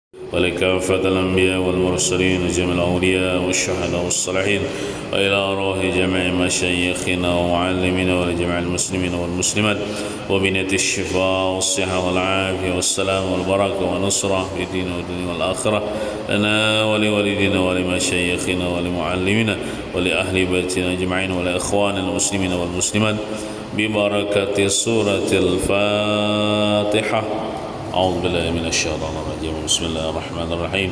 ولكافة الأنبياء والمرسلين وجميع الأولياء والشهداء والصالحين وإلى أرواح جميع مشايخنا ومعلمينا ولجميع المسلمين والمسلمات وبنية الشفاء والصحة والعافية والسلام والبركة والنصرة في الدين والدنيا والآخرة لنا ولوالدينا ولمشايخنا ولمعلمينا ولأهل بيتنا أجمعين ولإخوان المسلمين والمسلمات ببركة سورة الفاتحة. أعوذ بالله من الشيطان الرجيم. بسم الله الرحمن الرحيم.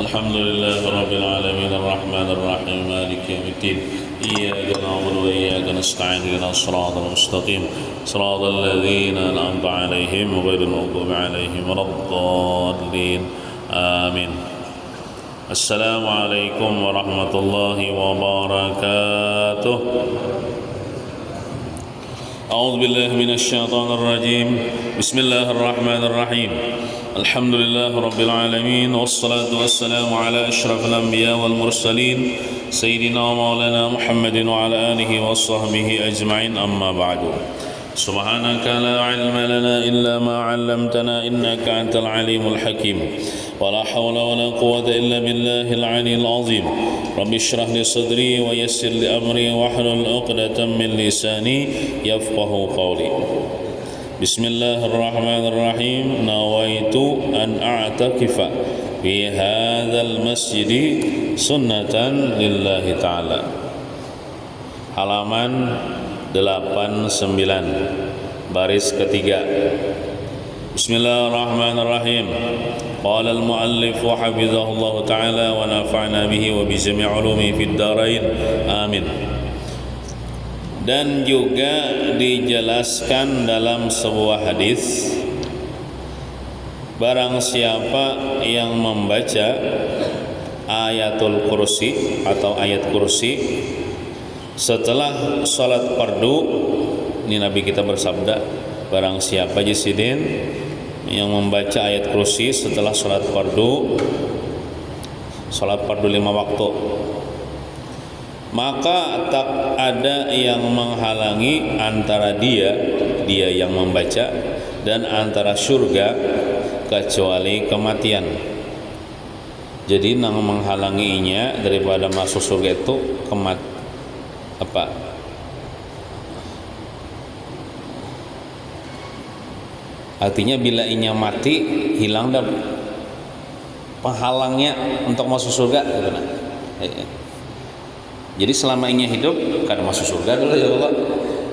الحمد لله رب العالمين الرحمن الرحيم مالك يوم الدين إياك نعبد وإياك نستعين اهدنا الصراط المستقيم صراط الذين أنعمت عليهم غير المغضوب عليهم ولا الضالين آمين. السلام عليكم ورحمة الله وبركاته. أعوذ بالله من الشيطان الرجيم. بسم الله الرحمن الرحيم. الحمد لله رب العالمين والصلاة والسلام على أشرف الأنبياء والمرسلين سيدنا ومولانا محمد وعلى آله وصحبه أجمعين. أما بعد، سبحانك لا علم لنا إلا ما علمتنا إنك أنت العليم الحكيم ولا حول ولا قوة إلا بالله العلي العظيم. رب اشرح لي صدري ويسر لي أمري واحلل عقدة من لساني يفقه قولي. بسم الله الرحمن الرحيم. نويت أن أعتكف في هذا المسجد سنة لله تعالى. Halaman 89 baris ketiga. Bismillahirrahmanirrahim. Qala al-muallif wa hafizahullah ta'ala wa nafa'na bihi wa bi jami' ulumi fid dharain. Amin. Dan juga dijelaskan dalam sebuah hadis, barang siapa yang membaca ayatul kursi atau ayat kursi setelah salat fardu, ini Nabi kita bersabda, barang siapa jisidin yang membaca ayat kursi setelah salat fardu 5 waktu, maka tak ada yang menghalangi antara dia yang membaca dan antara surga kecuali kematian. Jadi yang menghalanginya daripada masuk surga itu artinya bila inya mati, hilang dah penghalangnya untuk masuk surga gitu. Jadi selama inya hidup kada masuk surga dulu ya Allah.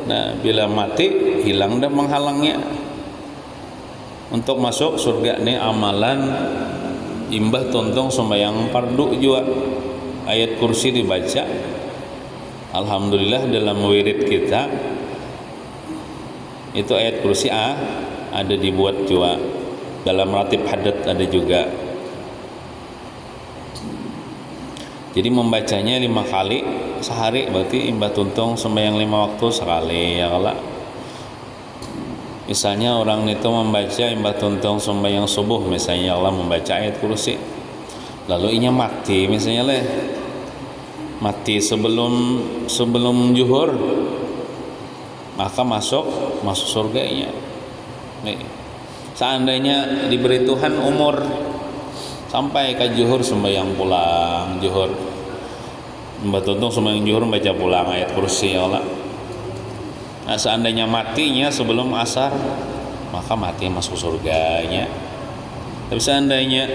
Nah, bila mati hilang dah penghalangnya untuk masuk surga. Ini amalan imbah tontong sembahyang fardu juga. Ayat kursi dibaca. Alhamdulillah dalam wirid kita itu ayat kursi ada dibuat juga, dalam ratib hadat ada juga. Jadi membacanya 5 kali sehari, berarti imbah tuntung sembahyang 5 waktu sekali ya Allah. Misalnya orang itu membaca imbah tuntung sembahyang subuh misalnya, Allah membaca ayat kursi, lalu inya mati misalnya mati sebelum zuhur, maka masuk surganya. Nih, seandainya diberi Tuhan umur sampai ke zuhur sembahyang pulang zuhur, mbak tuntung sembahyang zuhur baca pulang ayat kursi ya Allah. Nah, seandainya matinya sebelum asar, maka mati masuk surganya. Tapi seandainya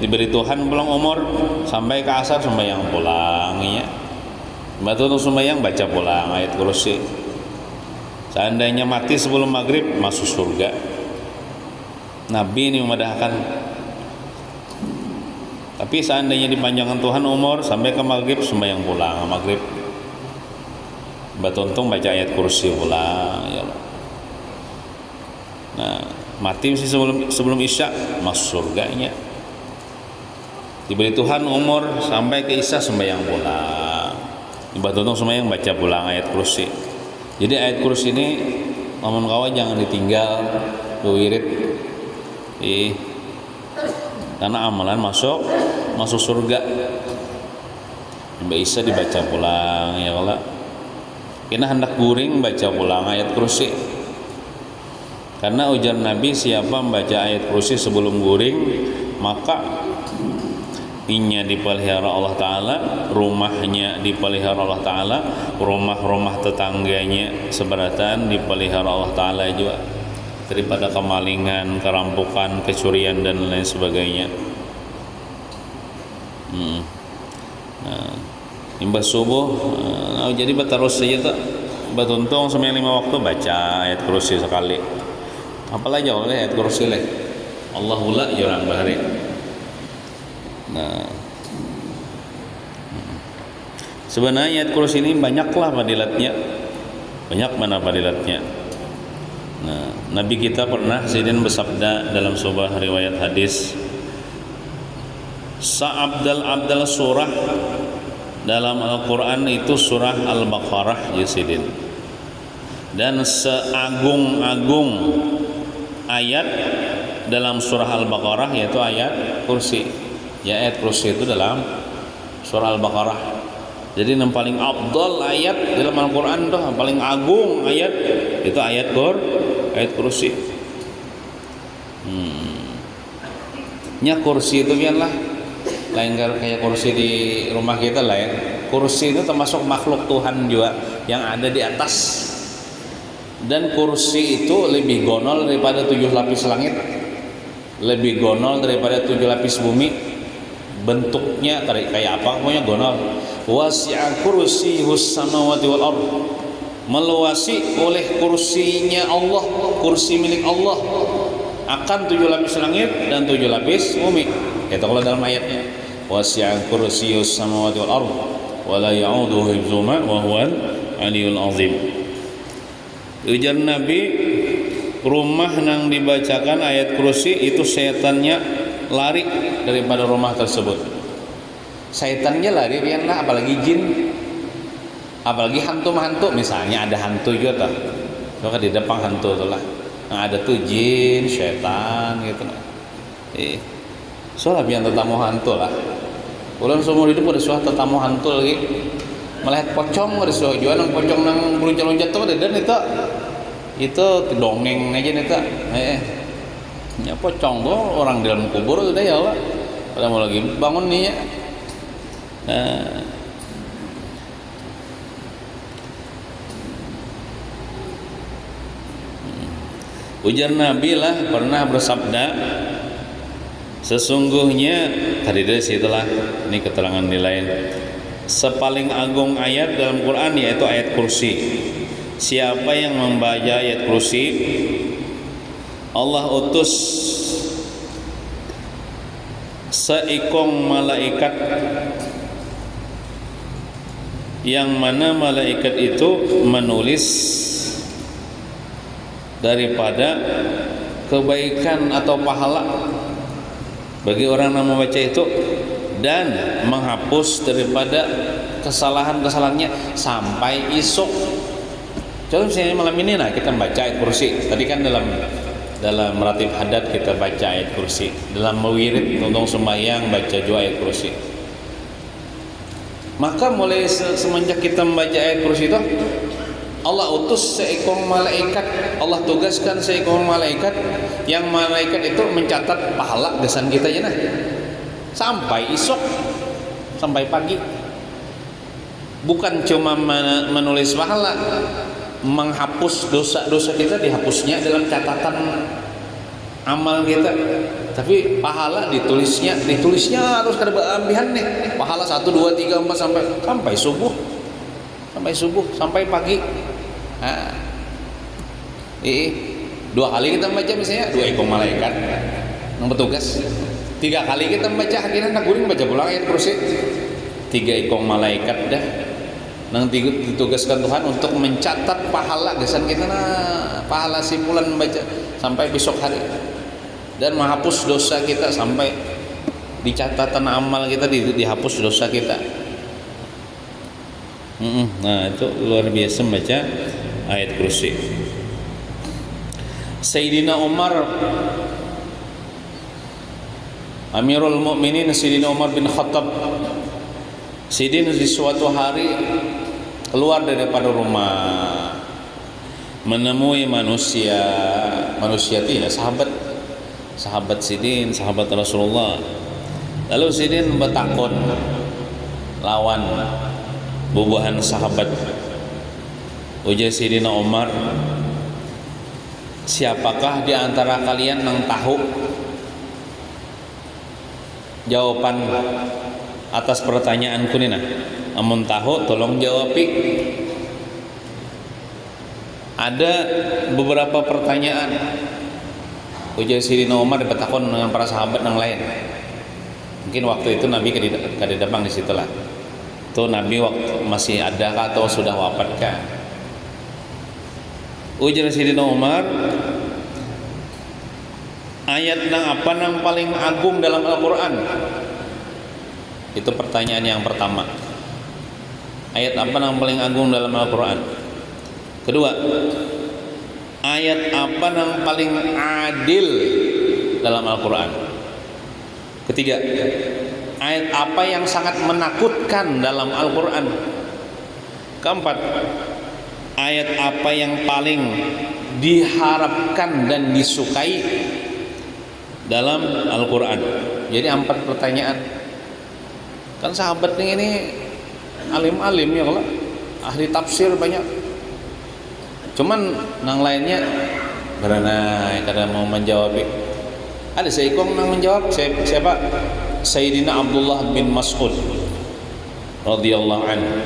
diberi Tuhan belum umur sampai ke asar sembahyang pulang ya, mbak tuntung sembahyang baca pulang ayat kursi. Seandainya mati sebelum maghrib masuk surga. Nabi ini memadahkan. Tapi seandainya dipanjangkan Tuhan umur sampai ke maghrib sembahyang pulang maghrib, mbak tuntung baca ayat kursi pulang ya Allah. Nah, mati mesti sebelum isya masuk surganya. Diberi Tuhan umur sampai ke isya sembahyang pulang, mbak tuntung sembahyang baca pulang ayat kursi. Jadi ayat kursi ini namun kawan jangan ditinggal, wirid karena amalan masuk surga. Mbak Isa dibaca pulang ya Allah. Kita hendak guring baca pulang ayat kursi. Karena ujar Nabi, siapa membaca ayat kursi sebelum guring maka inya dipelihara Allah Ta'ala, rumahnya dipelihara Allah Ta'ala, rumah-rumah tetangganya seberatan dipelihara Allah Ta'ala juga daripada kemalingan, kerampokan, kecurian dan lain sebagainya. Imbas subuh jadi batarus saja tak batuntung semua 5 waktu baca ayat kursi sekali, apalagi oleh ayat kursi leh Allahullah jorang bahari. Sebenarnya ayat kursi ini banyaklah fadilatnya, banyak mana fadilatnya. Nabi kita pernah Sayyidina bersabda dalam sebuah riwayat hadis, Abdal surah dalam Al-Quran itu surah Al-Baqarah ya Sayyidin, dan seagung-agung ayat dalam surah Al-Baqarah yaitu ayat kursi. Ya, ayat kursi itu dalam surah Al-Baqarah. Jadi yang paling afdal ayat dalam Al-Quran tuh, yang paling agung ayat itu ayat kursi. Nya kursi itu biarlah lain kayak kursi di rumah kita lah ya. Kursi itu termasuk makhluk Tuhan juga yang ada di atas, dan kursi itu lebih gonol daripada 7 lapis langit, lebih gonol daripada 7 lapis bumi. Bentuknya kayak apa pokoknya gonol. Wasi'a kursiyus samawati wal ard, meluasi oleh kursinya Allah, kursi milik Allah akan 7 lapis langit dan 7 lapis bumi. Itu kalau dalam ayatnya, wasi'a kursiyus samawati wal ard wa la ya'uduhu hifzuhuma wa huwal aliyul azim. Ujar Nabi, rumah nang dibacakan ayat kursi itu setannya lari daripada rumah tersebut. Setannya lari biarlah, apalagi jin, apalagi hantu-hantu. Misalnya ada hantu juga tuh, maka di depan hantu tuh lah. Nah, ada tuh jin, setan gitu. Soalnya biar tetamu hantu lah. Ulang seumur hidup udah suah tetamu hantu lagi. Melihat pocong udah suah jual nang pocong nang loncat-loncat tuh dan itu dongeng aja nih tak. Ya pocong tuh orang di dalam kubur udah ya Allah. Pada mau lagi bangun nih ya. Ujar Nabi lah pernah bersabda, sesungguhnya tadi dari situlah ini keterangan di lain, sepaling agung ayat dalam Quran yaitu ayat kursi. Siapa yang membaca ayat kursi, Allah utus seikong malaikat, yang mana malaikat itu menulis daripada kebaikan atau pahala bagi orang yang membaca itu, dan menghapus daripada kesalahan-kesalahannya sampai esok. Contoh misalnya malam ini lah kita baca ayat kursi. Tadi kan dalam meratib hadat kita baca ayat kursi, dalam mewirid tentang sembahyang baca juga ayat kursi. Maka mulai semenjak kita membaca ayat kursi itu, Allah utus seekor malaikat, Allah tugaskan seekor malaikat, yang malaikat itu mencatat pahala gesan kita ya nah, sampai esok, sampai pagi. Bukan cuma menulis pahala, menghapus dosa-dosa kita, dihapusnya dalam catatan amal kita. Tapi pahala ditulisnya harus kada berambihan nih. Pahala 1 2 3 4 sampai subuh. Sampai pagi. Nah, 2 kali kita membaca misalnya 2 ekor malaikat yang bertugas. 3 kali kita membaca akhirnya nak guring baca pulang ayat kursi. 3 ekor malaikat dah nang ditugaskan Tuhan untuk mencatat pahala gesan kita, nah pahala simpulan membaca sampai besok hari, dan menghapus dosa kita sampai di catatan amal kita dihapus dosa kita. Nah itu luar biasa membaca ayat kursi. Sayyidina Umar Amirul Mukminin Sayyidina Umar bin Khattab, Sayyidina di suatu hari keluar daripada rumah, menemui manusia itu ya sahabat, sahabat Sidin, sahabat Rasulullah. Lalu Sidin bertakon lawan bubuhan sahabat. Ujar Sidina Umar, siapakah di antara kalian yang tahu jawaban atas pertanyaanku nina? Amun tahu tolong jawabi. Ada beberapa pertanyaan. Ujar Sidina Umar bertakon dengan para sahabat yang lain. Mungkin waktu itu Nabi kadang di situlah. Itu Nabi waktu masih ada atau sudah wafat kah? Ujar Sidina Umar, ayat nang apa nang paling agung dalam Al-Quran? Itu pertanyaan yang pertama. Ayat apa nang paling agung dalam Al-Quran? Kedua, ayat apa nang paling adil dalam Al-Quran? Ketiga, ayat apa yang sangat menakutkan dalam Al-Quran? Keempat, ayat apa yang paling diharapkan dan disukai dalam Al-Quran? Jadi 4 pertanyaan. Kan sahabat ini alim-alim ya, kalau ahli tafsir banyak. Cuman nang lainnya karena mau menjawab. Ada seikong nang menjawab. Siapa? Sayyidina Abdullah bin Mas'ud radhiyallahu anhu.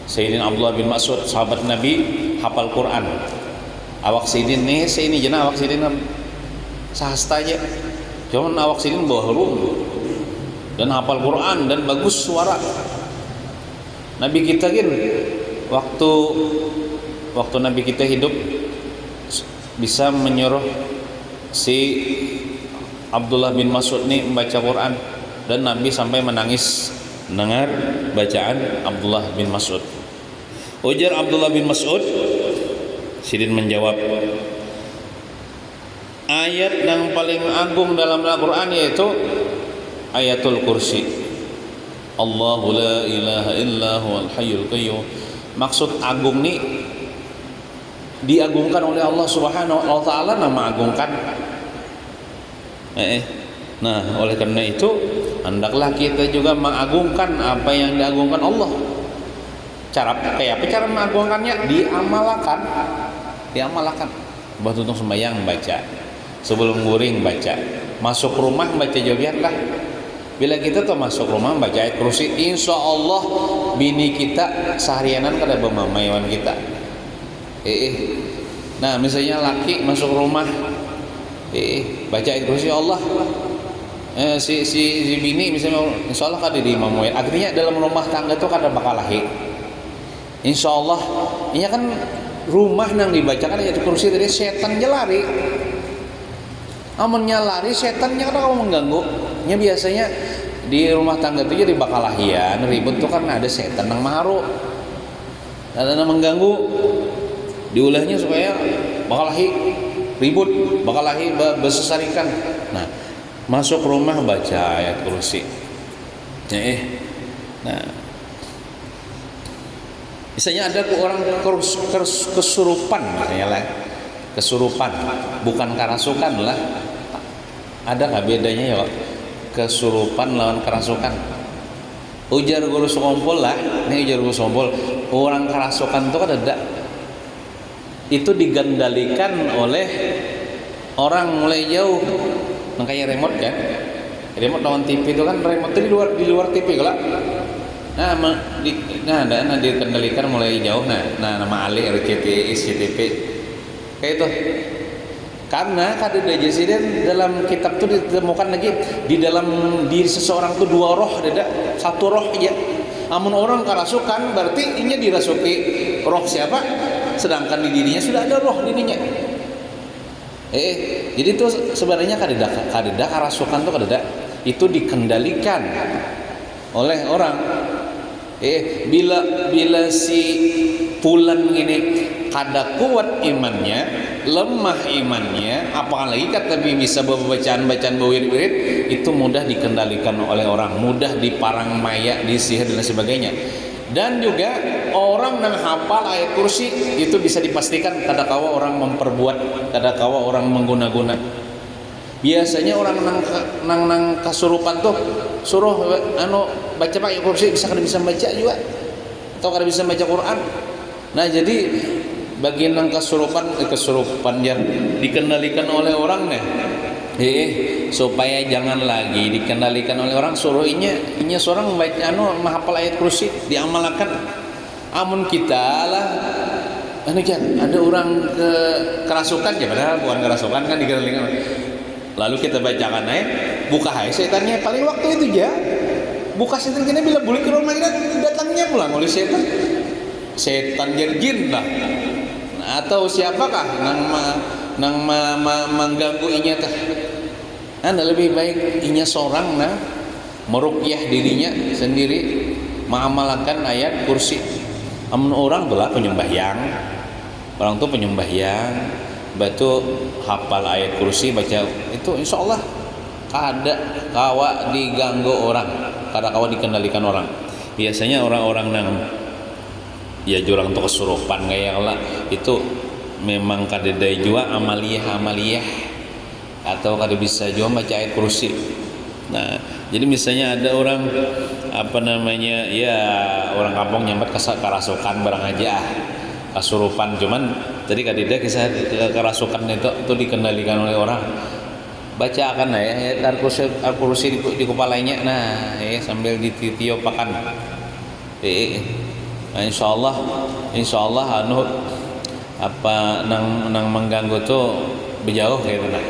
Sayyidina Abdullah bin Mas'ud, sahabat Nabi, hafal Quran. Awak Sidin nih, ini jenah awak Sidin sahasta aja. Cuman awak Sidin bawa harum dan hafal Quran dan bagus suara. Nabi kita kan waktu Nabi kita hidup bisa menyuruh si Abdullah bin Mas'ud nih membaca Quran, dan Nabi sampai menangis dengar bacaan Abdullah bin Mas'ud. Ujar Abdullah bin Mas'ud, Sidin menjawab, ayat yang paling agung dalam Al-Quran yaitu ayatul kursi. Allahu la ilaha illa huwal hayyul qayyum. Maksud agung nih diagungkan oleh Allah Subhanahu wa taala, nama agungkan. Nah, oleh karena itu hendaklah kita juga mengagungkan apa yang diagungkan Allah. Kayak apa cara mengagungkannya? Diamalkan. Buat untuk sembahyang baca, sebelum guring baca, masuk rumah baca jobiatlah. Bila kita tuh masuk rumah baca ayat kursi, insya Allah bini kita seharianan kada bermamaiwan kita. Nah, misalnya laki masuk rumah, baca ayat kursi Allah. Si bini misalnya insya Allah kada di mamaiwan. Akhirnya dalam rumah tangga tuh kada bakal lahir. Insya Allah, ini kan rumah nang dibacakan ayat kursi dari setan jelari. Amunnya lari setannya kan kamu mengganggu. Nya biasanya di rumah tangga itu jadi bakal lahian ribut tuh karena ada setan yang maharu dan mengganggu. Diulahnya supaya bakal lahi ribut, bakal lahi besesarikan. Nah, masuk rumah baca ayat kursi. Nah, misalnya ada orang kesurupan misalnya lah. Kesurupan bukan kerasukan lah. Ada nggak bedanya ya Pak? Kesurupan lawan kerasukan. Ujar guru sekompol lah. Ini ujar guru sekompol. Orang kerasukan itu kan ada. Itu digandalikan oleh orang mulai jauh. Kayak remote kan? Remote lawan TV itu kan remote itu di luar TV kalau. Nah, dikendalikan mulai jauh. Nah, nama Ali RCTI, SCTV. Kayak itu. Karena kada ada Sidin dalam kitab itu ditemukan lagi di dalam diri seseorang itu 2 roh, ada 1 roh aja. Amun orang kerasukan berarti ini dirasuki roh siapa? Sedangkan di dirinya sudah ada roh dirinya. Jadi itu sebenarnya kada kerasukan itu kada. Itu dikendalikan oleh orang. Bila si Fulan ini kada kuat imannya, lemah imannya, apalagi kata bisa bacaan berwirid-wirid, itu mudah dikendalikan oleh orang, mudah diparang maya, disihir dan sebagainya. Dan juga orang yang hafal ayat kursi itu bisa dipastikan kada kawa orang memperbuat, kada kawa orang mengguna-guna. Biasanya orang nang kasurupan tuh suruh baca pakai kursi, bisa baca juga atau kada bisa baca Quran. Nah jadi bagi nang kesurupan yang dikendalikan oleh orang nih, supaya jangan lagi dikendalikan oleh orang, suruh inya seorang baca menghafal ayat kursi diamalkan. Amun kita lah ada orang kerasukan ya, padahal bukan kerasukan kan dikendalikan. Lalu kita bacakan buka setannya paling waktu itu ya. Buka setan kena bila balik ke rumah kita datangnya pulang oleh setan jin lah. Atau siapakah nang mengganggu inya tah. Lebih baik inya seorang meruqyah dirinya sendiri mengamalkan ayat kursi. Amun orang tuh lah penyembahyang. Orang tuh penyembahyang batu hafal ayat kursi baca itu insya Allah kada kawa diganggu orang, kada kawa dikendalikan orang. Biasanya orang-orang nang ya jurang tuh kesurupan kayak lah itu memang kada daya jua amaliyah atau kada bisa jua baca ayat kursi. Nah jadi misalnya ada orang ya orang kampung nyambat kerasukan barang aja kasurupan, cuman tadi kadida kisah kerasukan itu dikendalikan oleh orang. Baca akan ayat kursi di kepalanya, sambil dititiopakan. Insyaallah nang mengganggu tuh berjauh gitu nah.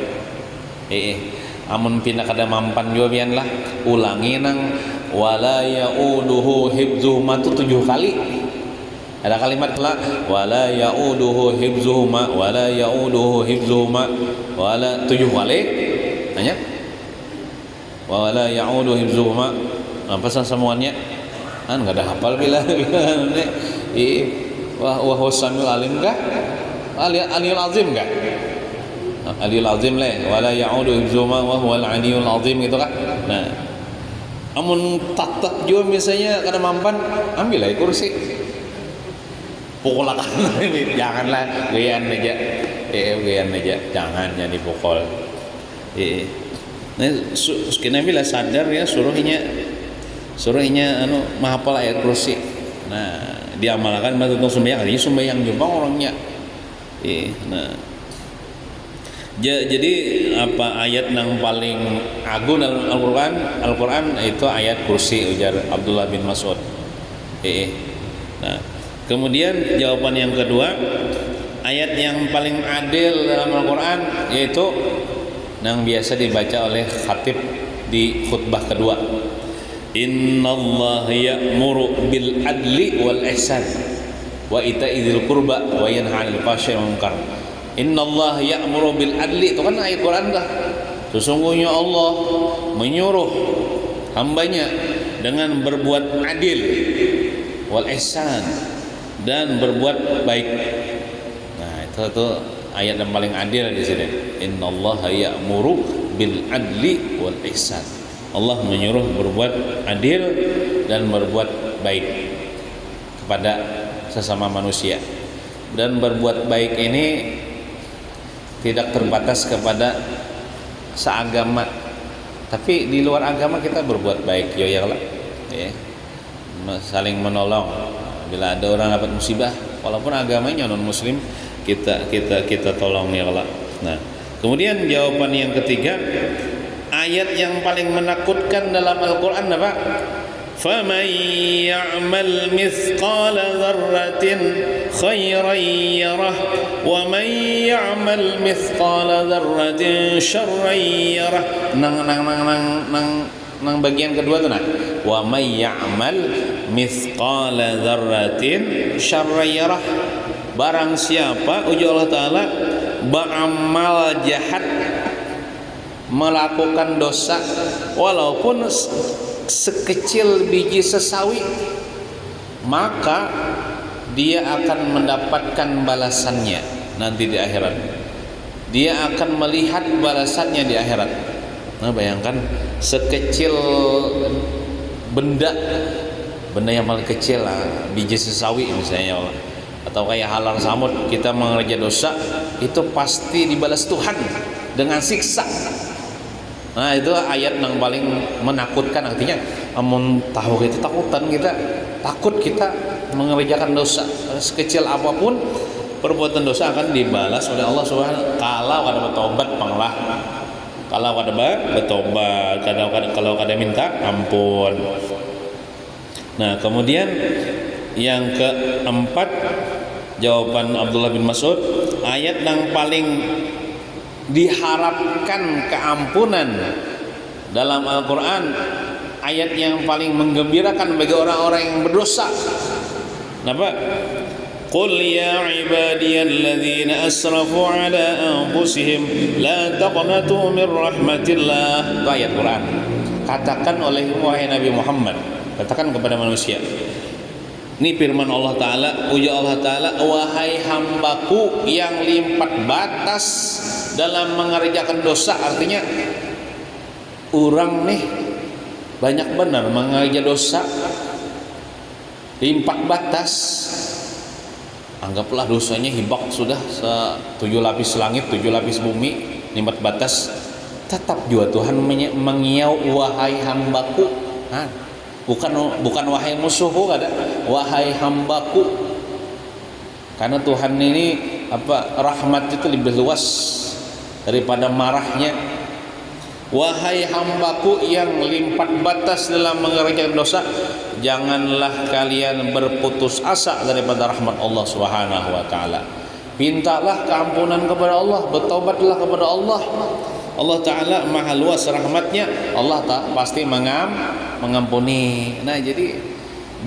Amun pindah kada mampan juga bian lah ulangi nang wala yauduhu hibzuhuma tu 7 kali. Ada kalimat pula wala yauduhu hibzuhuma wala 7 kali. Tanya wala yauduhu hibzuhuma apa semuanya enggak ada hafal bila wah wasamil alim kah aliyul azim kah aliyul azim leh wala yauduhu hibzuhuma wa huwal aliyul azim gitu kan. Nah amun tak juga misalnya kada mampan ambil aja kursi pukul akan janganlah gayan aja jangan jadi pukul. Nah kena bila sadar ya suruhnya menghafal ayat kursi. Nah diamalkan betul sembahyang ini sembahyang juga orangnya. Nah jadi ayat yang paling agung dalam Al-Quran itu ayat kursi ujar Abdullah bin Mas'ud. Nah kemudian jawaban yang kedua, ayat yang paling adil dalam Al-Quran yaitu yang biasa dibaca oleh khatib di khutbah kedua. Innallaha ya'muru bil adli wal ihsan wa ita'idil qurba wa yanha 'anil fahsya'i wal munkar. Innallaha ya'muru bil adli, itu kan ayat Quran dah. Sesungguhnya Allah menyuruh hambanya dengan berbuat adil wal ihsan dan berbuat baik. Nah itu ayat yang paling adil di sini. Innallaha ya'muru bil adli wal ihsan. Allah menyuruh berbuat adil dan berbuat baik kepada sesama manusia. Dan berbuat baik ini tidak terbatas kepada seagama, tapi di luar agama kita berbuat baik ya saling menolong. Bila ada orang dapat musibah walaupun agamanya non muslim, kita tolong ya Allah. Nah kemudian jawaban yang ketiga, ayat yang paling menakutkan dalam Al-Quran apa? فَمَنْ يَعْمَلْ مِثْقَالَ ذَرَّةٍ خَيْرًا يَرَهُ وَمَنْ يَعْمَلْ مِثْقَالَ ذَرَّةٍ شَرًّا يَرَهُ. Nang bagian kedua tu وَمَنْ يَعْمَلْ مِثْقَالَ ذَرَّةٍ شَرًّا يَرَهُ. Barang siapa ujar Allah Ta'ala beramal jahat, melakukan dosa walaupun sekecil biji sesawi, maka dia akan mendapatkan balasannya nanti di akhirat. Dia akan melihat balasannya di akhirat. Nah bayangkan sekecil benda yang paling kecil lah, biji sesawi misalnya, atau kayak halar samud, kita mengerja dosa itu pasti dibalas Tuhan dengan siksa. Nah itu ayat yang paling menakutkan, artinya amun tahu kita takutan, kita takut kita mengerjakan dosa sekecil apapun perbuatan dosa akan dibalas oleh Allah Subhanahu kalau ada bertobat panglah, kalau ada bertobat, kalau ada minta ampun. Nah kemudian yang keempat, jawaban Abdullah bin Mas'ud, ayat yang paling diharapkan keampunan dalam Al-Quran, ayat yang paling menggembirakan bagi orang-orang yang berdosa. Kenapa? Qul ya ibadiyalladzina asrafu ala anfusihim la taqnatu min rahmatillah. Itu ayat Quran. Katakan oleh wahai Nabi Muhammad, katakan kepada manusia. Ini firman Allah Ta'ala, ujar Allah Ta'ala, wahai hambaku yang limpat batas dalam mengerjakan dosa. Artinya orang nih banyak benar mengerjakan dosa, limpat batas. Anggaplah dosanya hibak sudah 7 lapis langit, 7 lapis bumi, limpat batas. Tetap juga Tuhan mengiau wahai hambaku. Bukan wahai musuhku, ada wahai hambaku, karena Tuhan ini rahmat itu lebih luas daripada marahnya. Wahai hambaku yang limpat batas dalam mengerjakan dosa, janganlah kalian berputus asa daripada rahmat Allah Subhanahu wa taala. Mintalah keampunan kepada Allah, bertobatlah kepada Allah. Allah Ta'ala maha luas rahmatnya, Allah pasti mengampuni. Nah jadi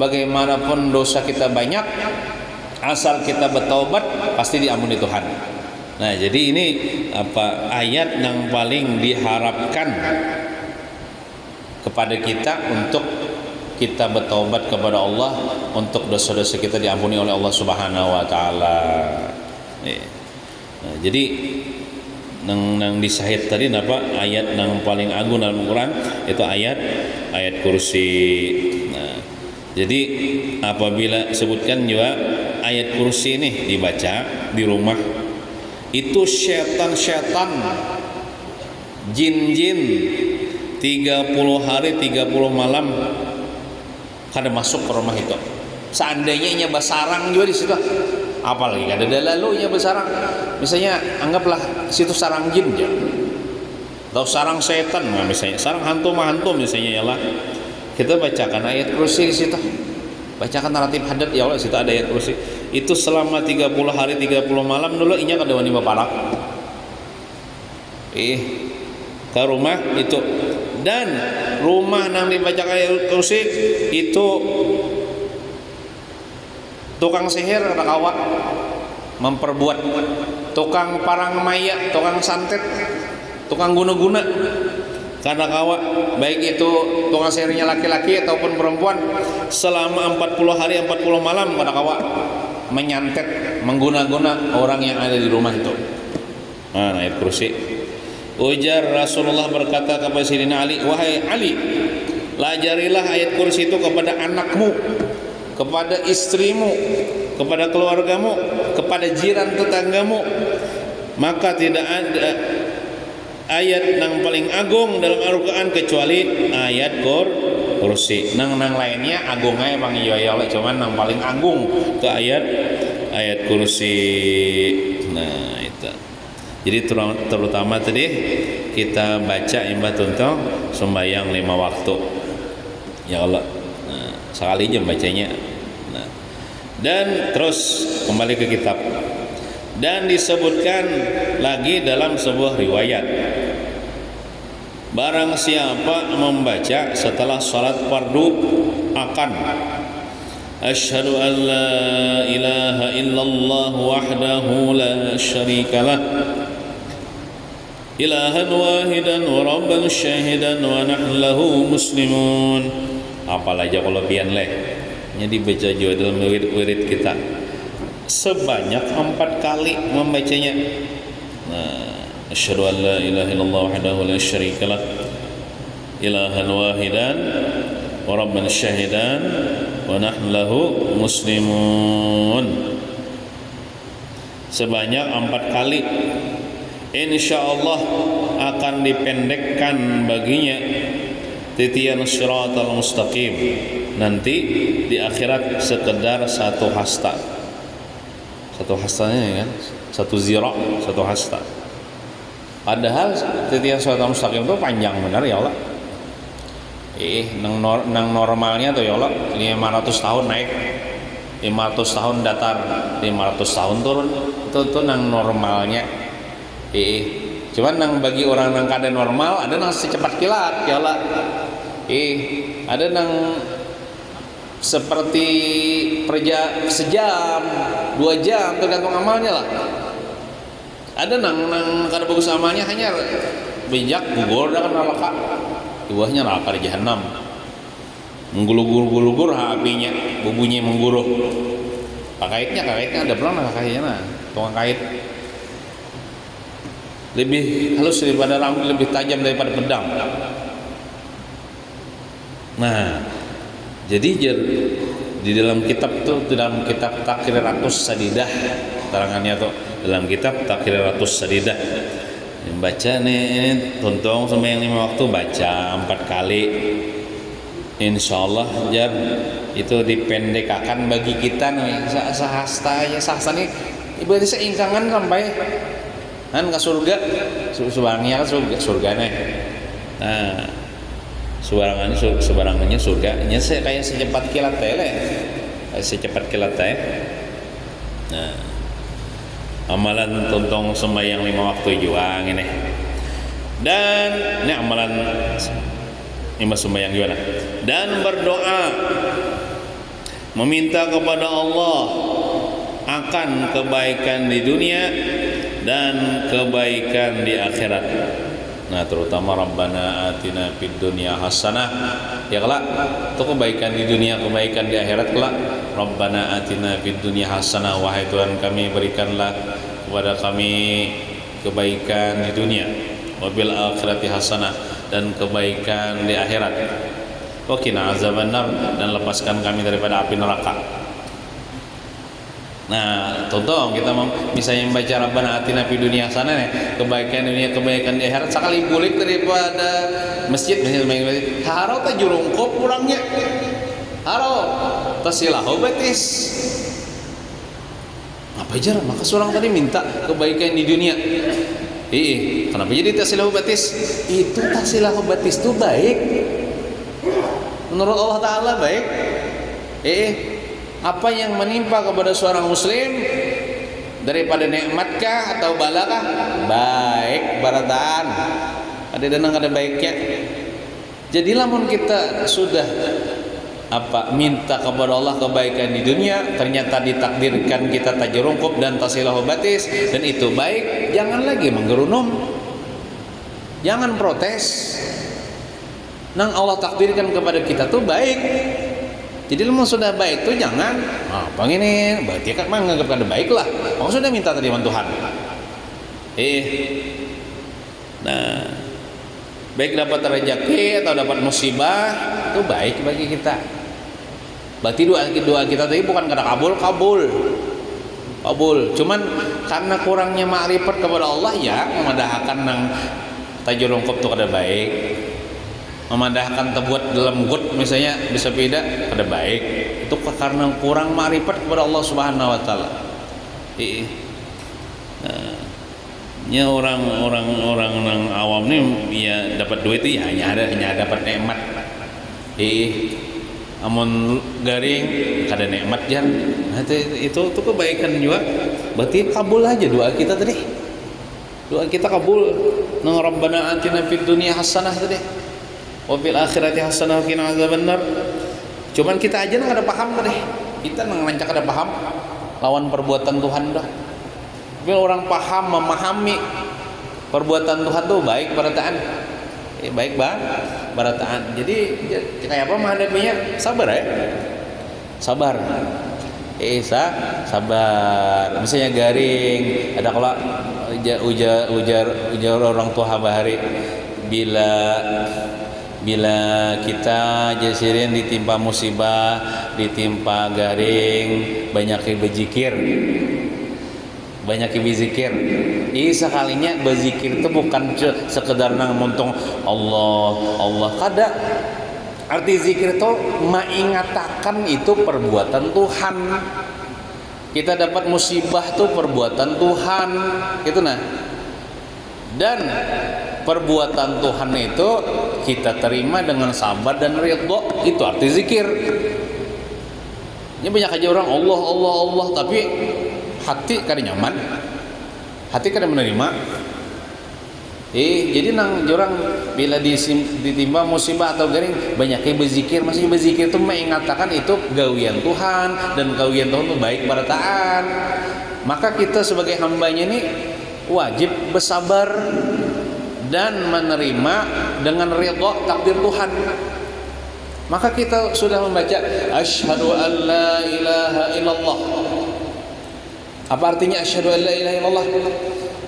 bagaimanapun dosa kita banyak, asal kita bertaubat pasti diampuni Tuhan. Nah jadi ini ayat yang paling diharapkan kepada kita untuk kita bertaubat kepada Allah, untuk dosa-dosa kita diampuni oleh Allah Subhanahu wa taala. Nah, jadi nang disahid tadi ayat yang paling agung dalam Al-Quran itu ayat kursi. Nah, jadi apabila sebutkan juga ayat kursi ini dibaca di rumah, itu syaitan-syaitan, jin-jin 30 hari 30 malam kada masuk ke rumah itu. Seandainya nya basarang juga di situ, apalagi ada lalunya besarang, misalnya anggaplah situ sarang jin ya, atau sarang setan, misalnya sarang hantu misalnya, ya lah kita bacakan ayat kursi di situ, bacakan naratif hadat ya Allah, situ ada ayat kursi itu selama 30 hari 30 malam dulu inya kada wani baparak ke rumah itu. Dan rumah yang dibacakan ayat kursi itu tukang sihir ada kawat memperbuat, tukang parang maya, tukang santet, tukang guna-guna karena kawat, baik itu tukang sihirnya laki-laki ataupun perempuan, selama 40 hari 40 malam pada kawat menyantet, mengguna-guna orang yang ada di rumah itu. Nah, ayat kursi. Ujar Rasulullah berkata kepada Sayyidina Ali, wahai Ali, lajarilah ayat kursi itu kepada anakmu, kepada istrimu, kepada keluargamu, kepada jiran tetanggamu, maka tidak ada ayat yang paling agung dalam Al-Quran kecuali ayat kursi. Nang lainnya agungnya emang iya oleh, cuman yang paling agung ke ayat kursi. Nah itu. Jadi terutama tadi kita baca imbah tuntung sembahyang 5 waktu. Ya Allah. Nah, sekali jam bacanya. Nah, dan terus kembali ke kitab. Dan disebutkan lagi dalam sebuah riwayat, barang siapa membaca setelah salat fardu akan asyhadu an la ilaha illallah wahdahu la syarikalah ilahan wahidan wa rabban syahidan wa nahnu lahu muslimun. Apalagi kalau pian leh nya dibaca juga dalam wirid kita sebanyak 4 kali membacanya. Nah, asyhadu an la ilaha illallah wahdahu la syarikalah ilahan wahidan wa rabban syahidan wa nahnu lahu muslimun, sebanyak 4 kali. insyaallah akan dipendekkan baginya titian siratal mustaqim, nanti di akhirat sekedar satu hasta. Satu hastanya ya kan, satu zira, satu hasta. Padahal titian siratal mustaqim itu panjang benar ya Allah. Nang normalnya tuh ya Allah 500 tahun naik, 500 tahun datar, 500 tahun turun. Itu nang normalnya. Cuman nang bagi orang nang kada normal ada nang secepat kilat ya Allah. Ada nang seperti sejam, 2 jam tergantung amalnya lah. Ada nang kada bagus amalnya hanya bijak gugur dah kan neraka. Buahnya neraka di jahanam. Menggulugur-gulugur apinya, bubunya mengguruh. Kaitnya ada pelang kaitnya nah, tukang kait. Lebih halus daripada rambut, lebih tajam daripada pedang. Nah, jadi di dalam kitab tuh, dalam kitab Takriratus Sadidah, terangannya tuh dalam kitab Takriratus Sadidah. Baca nih tontong sama yang 5 waktu baca 4 kali. Insyaallah jar itu dipendekakan bagi kita nih sahasta nih ibaratnya seingkangan sampai kan ke surga. Sebarangnya kan surga nih. Nah, sebarangannya surganya kayak secepat kilat tele. Secepat kilat teh. Nah, amalan tontong sembahyang 5 waktu juang ini. Dan ini amalan 5 sembahyang gimana? Dan berdoa meminta kepada Allah akan kebaikan di dunia dan kebaikan di akhirat. Nah, terutama Rabbana atina fid dunya hasanah. Ya kelak, itu kebaikan di dunia, kebaikan di akhirat kelak. Rabbana atina fid dunya hasanah, wahai Tuhan kami berikanlah kepada kami kebaikan di dunia, wabil akhirati hasanah, dan kebaikan di akhirat. Wa qina azabannar, dan lepaskan kami daripada api neraka. Nah, contoh kita mau misalnya membaca Rabbana atina fid dunya hasanah nih, kebaikan dunia, kebaikan di akhirat, sekali bulik daripada masjid haro ta jurungkop kurangnya. Haro tasilahu batis. Apa aja maka seorang tadi minta kebaikan di dunia. Kenapa jadi tasilahu batis? Itu tasilahu batis itu baik. Menurut Allah Ta'ala baik. Apa yang menimpa kepada seorang muslim daripada nikmatkah atau balakah? Baik barataan. Ada danang ada baiknya. Jadi lamun kita sudah minta kepada Allah kebaikan di dunia, ternyata ditakdirkan kita tajrungkup dan tasilahu batis, dan itu baik, jangan lagi menggerunum, jangan protes. Nang Allah takdirkan kepada kita tuh baik. Jadi lamun sudah baik tuh jangan ini berarti kan menganggap kada baik lah. Sudah minta tadi sama Tuhan. Nah, baik dapat rezeki atau dapat musibah itu baik bagi kita. Berarti doa kita tadi bukan kada kabul. Cuman karena kurangnya makrifat kepada Allah ya memadahkan nang tajurungkup itu kada baik. Memadahkan terbuat dalam got misalnya bisa beda kada baik. Itu karena kurang makrifat kepada Allah Subhanahu wa taala. Nah, orang nang awam nih ya dapat duit itu ya hanya dapat nikmat. Amun garing kada nikmat jan. Nah, itu kebaikan juga. Berarti kabul aja doa kita tadi. Doa kita kabul. Nang Rabbana atina fid dunya hasanah tadi. Wa fil akhirati hasanah wa qina azabannar. Cuman kita aja nang kada paham tadi. Kita nang rancak kada paham lawan perbuatan Tuhan dah. Tapi orang paham memahami perbuatan Tuhan tuh baik barataan. Baik barataan. Jadi kayak apa menghadapinya? Sabar ya. Sabar. Sabar. Misalnya garing, ada kalau ujar orang tua bahari bila kita jasirin ditimpa musibah, ditimpa garing, banyak berzikir. sekalinya berzikir itu bukan sekedar nang montong Allah Allah kada. Arti zikir itu mengatakan itu perbuatan Tuhan. Kita dapat musibah itu perbuatan Tuhan, gitu nah. Dan perbuatan Tuhan itu kita terima dengan sabar dan ridho, itu arti zikir. Ini banyak aja orang Allah Allah Allah tapi hati kada nyaman, hati kada menerima. Jadi nang jorang bila ditimba musibah atau garing banyaknya berzikir, maksudnya berzikir itu mengatakan itu gawian Tuhan dan gawian Tuhan itu baik pada taat. Maka kita sebagai hambanya ini wajib bersabar dan menerima dengan ridha takdir Tuhan. Maka kita sudah membaca asyhadu an la ilaha illallah. Apa artinya asyhadu an la ilaha illallah?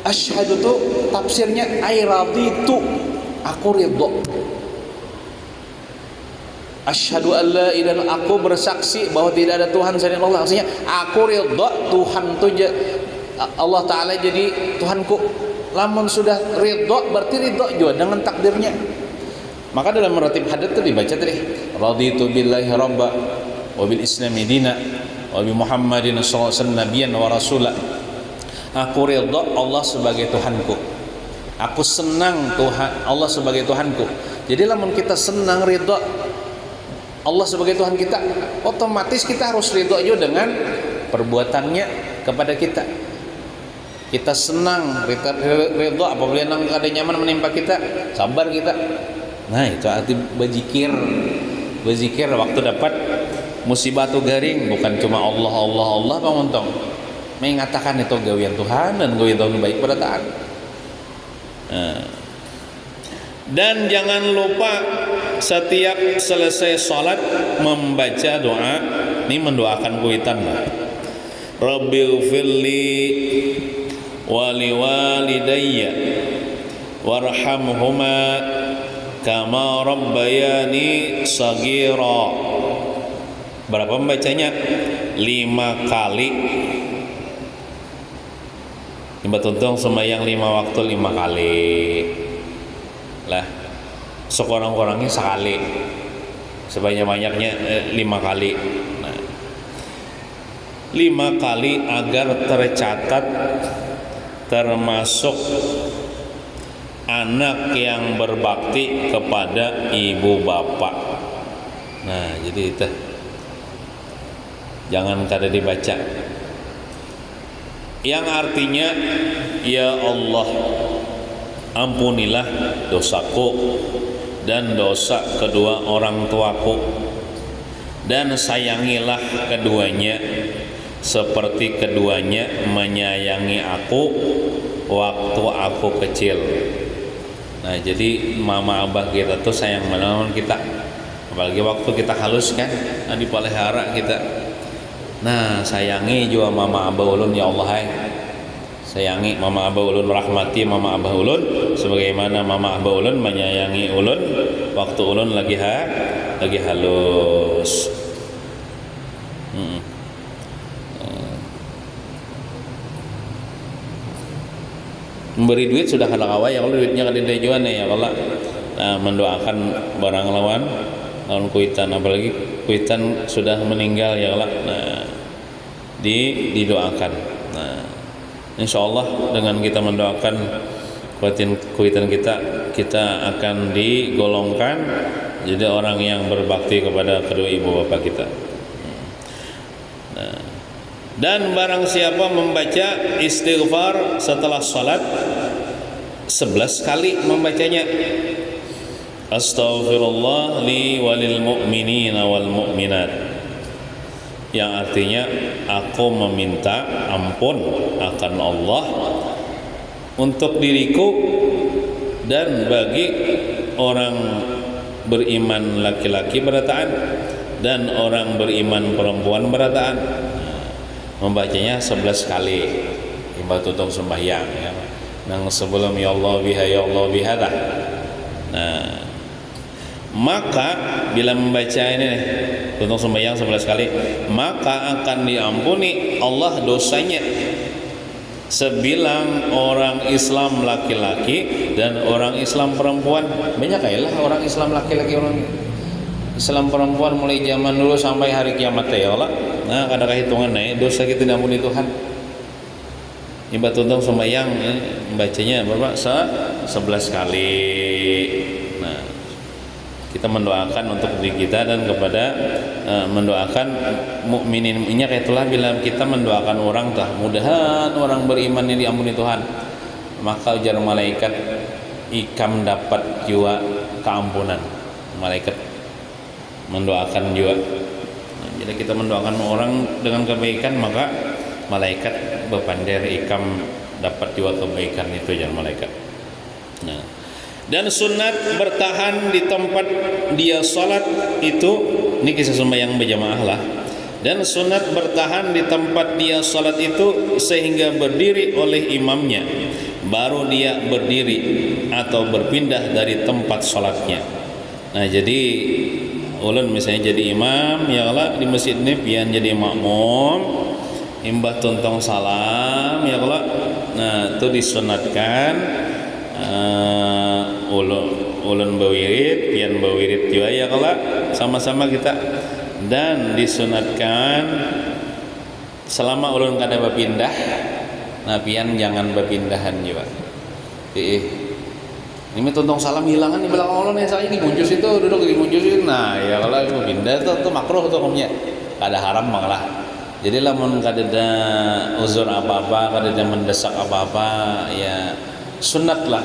Asyhadu itu tafsirnya ai raditu, aku ridho. Asyhadu an la ilaha illallah, aku bersaksi bahwa tidak ada Tuhan selain Allah. Maksudnya aku ridho Tuhan itu Allah Ta'ala jadi Tuhanku. Lamun sudah ridho berarti ridho juga dengan takdirnya. Maka dalam meratib hadat itu dibaca tadi raditu billahi rabba wa bil islami dina wa bi Muhammadin sallallahu alaihi wasallam nabiyyan wa rasula. Aku ridha Allah sebagai Tuhanku. Aku senang Tuhan Allah sebagai Tuhanku. Jadi lamun kita senang ridha Allah sebagai Tuhan kita, otomatis kita harus ridha juga dengan perbuatannya kepada kita. Kita senang ridha apabila nang ada nyaman menimpa kita, sabar kita. Nah, itu arti berzikir. Berzikir waktu dapat musibah atau garing, bukan cuma Allah Allah Allah pengontong. Mengatakan itu gawian Tuhan dan gawian Tuhan baik pada taat. Dan jangan lupa setiap selesai sholat membaca doa. Ini mendoakan kuitan lah. Rabbighfirli wa liwalidayya warhamhuma kama rabbayani saghira. Berapa membacanya? 5 kali. Mbak Tuntung sembahyang 5 waktu 5 kali lah, sekurang-kurangnya sekali, sebanyak-banyaknya 5 kali. Nah, 5 kali agar tercatat termasuk anak yang berbakti kepada ibu bapak. Nah, jadi itu jangan kada dibaca. Yang artinya, ya Allah, ampunilah dosaku dan dosa kedua orang tuaku, dan sayangilah keduanya seperti keduanya menyayangi aku waktu aku kecil. Nah, jadi mama abah kita tuh sayang menolong kita, apalagi waktu kita halus kan, dipelihara kita. Nah, sayangi juga mama abah ulun ya Allah, hai. Sayangi mama abah ulun, rahmati mama abah ulun sebagaimana mama abah ulun menyayangi ulun waktu ulun lagi halus. Memberi duit sudah kada kawa ya, kalau duitnya kada dijuan ya Allah. Nah, mendoakan barang lawan kuitan, apalagi kuitan sudah meninggal ya Allah. Nah, didoakan. Nah, insyaallah dengan kita mendoakan kuitan kita akan digolongkan jadi orang yang berbakti kepada kedua ibu bapak kita. Nah, dan barang siapa membaca istighfar setelah salat 11 kali membacanya, astaghfirullah li walil mu'minina wal mu'minat, yang artinya aku meminta ampun akan Allah untuk diriku dan bagi orang beriman laki-laki berataan dan orang beriman perempuan berataan. Membacanya 11 kali ibadah tutup sembahyang ya. Nang sebelum ya Allah biha ya Allah bihadah. Nah, maka bila membaca ini nih, tutup sembahyang 11 kali, maka akan diampuni Allah dosanya sebilang orang Islam laki-laki dan orang Islam perempuan. Banyak kayaklah orang Islam laki-laki, orang Islam perempuan mulai zaman dulu sampai hari kiamat ya Allah. Nah, kadang hitungan dosa kita diampuni Tuhan. Ibadah tuntung sembahyang bacanya berapa? 11 kali. Nah, kita mendoakan untuk diri kita dan kepada mendoakan mukminin. Kayak itulah bila kita mendoakan orang tah mudahan orang beriman ini diampuni Tuhan, maka ujar malaikat ikam dapat juga keampunan. Malaikat mendoakan juga. Nah, jadi kita mendoakan orang dengan kebaikan, maka malaikat berpandai ikam dapat juga kebaikan itu ujar malaikat. Nah, dan sunat bertahan di tempat dia salat itu, ini kisah sembahyang berjamaah lah. Dan sunat bertahan di tempat dia salat itu sehingga berdiri oleh imamnya, baru dia berdiri atau berpindah dari tempat salatnya. Nah, jadi ulun misalnya jadi imam ya Allah di masjid ini, pian jadi makmum, imbah tuntong salam ya Allah. Nah, itu disunatkan ulun berwirid, pian berwirid juga ya Allah, sama-sama kita. Dan disunatkan selama ulun kada berpindah, nah pian jangan berpindahan juga. Ini tuntong salam hilangan di belakang ulun ya, saya di muncus itu duduk di muncus itu. Nah ya kalau berpindah itu makruh tuh hukumnya, kada haram malah. Jadi lamun kada ada uzur apa-apa, kada ada mendesak apa-apa, ya sunat lah.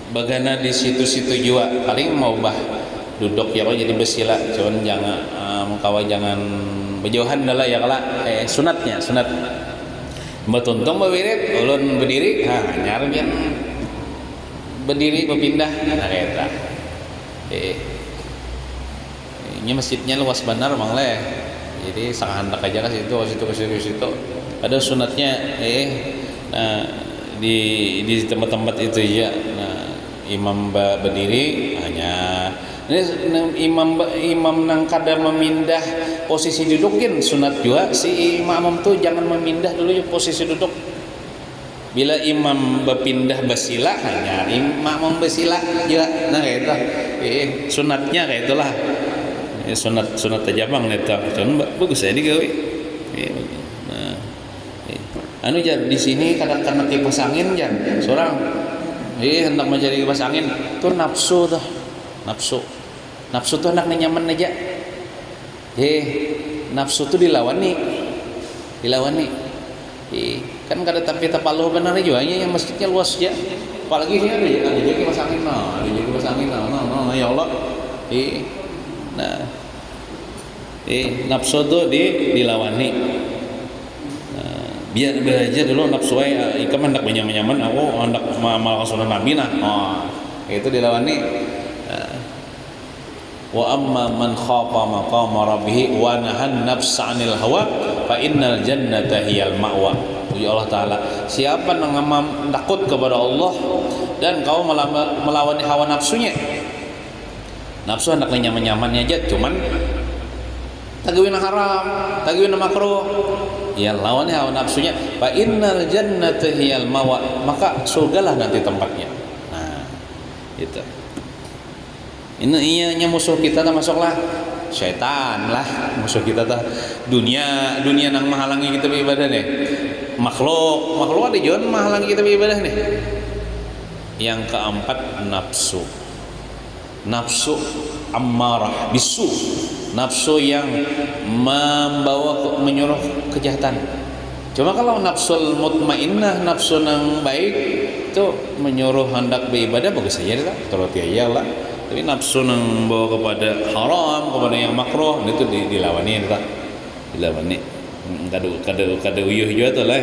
Bagana di situ-situ juga paling mau duduk ya kok jadi bersila, cuman jangan kawa jangan berjauhan dah lah ya kala sunatnya sunat. Mbak tuntong berwirid ulun berdiri, nyar pian berdiri berpindah nah eta. Ini masjidnya luas benar Mang Le. Jadi sangat hendak aja ke situ. Ada sunatnya nah di tempat-tempat itu ya. Nah, imam berdiri hanya ini imam nang kada memindah posisi dudukin sunat juga si imam tuh jangan memindah dulu posisi duduk. Bila imam berpindah bersila hanya imam bersila juga. Nah kayak itu sunatnya kayak itulah. Sunat aja bang neta. Cuman bagus ya digawe. Nah, anu jan di sini kadang-kadang kipas angin jan seorang hendak mencari kipas angin tuh nafsu tuh hendak nyaman aja. Nafsu tuh dilawani kan kada tapi tapaluh benar juga yang masjidnya luas ya, apalagi sih ada jadi kipas angin ya Allah. Nafsu tuh dilawani. Biar aja dulu nafsu ikam hendak nyaman, aku hendak malah sunnah Nabi itu dilawani. Wa amma man khafa maqama rabbih wa nahan nafsa 'anil hawa fa innal jannata hiyal ma'wa. Ya Allah taala, siapa yang takut kepada Allah dan kau melawan hawa nafsunya. Nafsu hendak nyaman-nyamannya aja, cuman tagawin haram, tagawin makruh. Ya lawannya hawa nafsunya. Fa innal jannata hiyal ma'wa, maka surgalah nanti tempatnya. Nah, itu. Ini musuh kita termasuklah syaitan lah, musuh kita tah dunia nang menghalangi kita beribadah nih. Makhluk ada juga menghalangi kita beribadah nih. Yang keempat nafsu ammarah bisu, nafsu yang menyuruh kejahatan. Cuma kalau nafsul mutmainnah, nafsu nang baik itu menyuruh hendak beribadah bagus saja lah, turuti aja lah. Tapi nafsu nang bawa kepada haram, kepada yang makruh itu dilawani lah, dilawani. Kada uyuh juga tuh lah.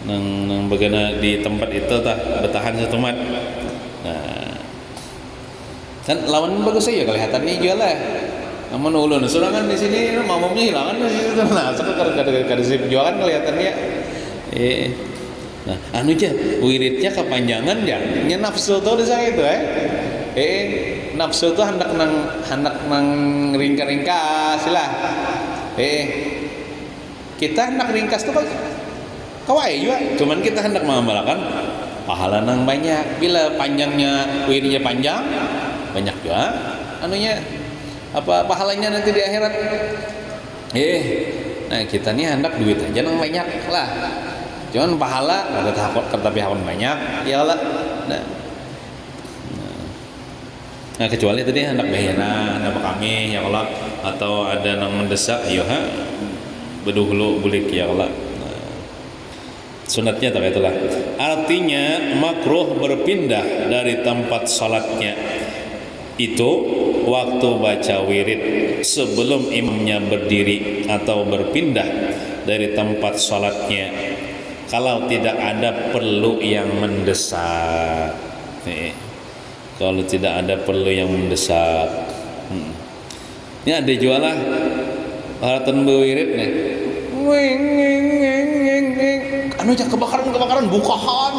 Nang bagaimana di tempat itu tah bertahan satu mat. Nah, kan lawan bagus saja kelihatannya juga lah. Namun ulun kan di sini mamamnya hilangan di situ. Nah, sekarang kada sip juga kan kelihatannya. Nah, anu aja wiridnya kepanjangan ya. Nya nafsu tuh desa itu nafsu tuh hendak nang ringkas lah. Kita hendak ringkas tuh kawai juga, cuman kita hendak mengamalkan pahala nang banyak. Bila panjangnya wiridnya panjang, banyak juga anunya apa pahalanya nanti di akhirat. Nah kita nih hendak duit aja nang banyak lah. Cuman pahala ada takut tapi hakon banyak, ya lah. Nah kecuali tadi hendak bahena, hendak kami ya Allah, atau ada nang mendesak, ya beduhulu bulik ya Allah. Sunatnya tak itulah. Artinya makruh berpindah dari tempat salatnya itu waktu baca wirid sebelum imamnya berdiri, atau berpindah dari tempat salatnya kalau tidak ada perlu yang mendesak. Kalau tidak ada perlu yang mendesak. Ini ada jualah peralatan berwirid nih. Anu jak kebakaran bukahan.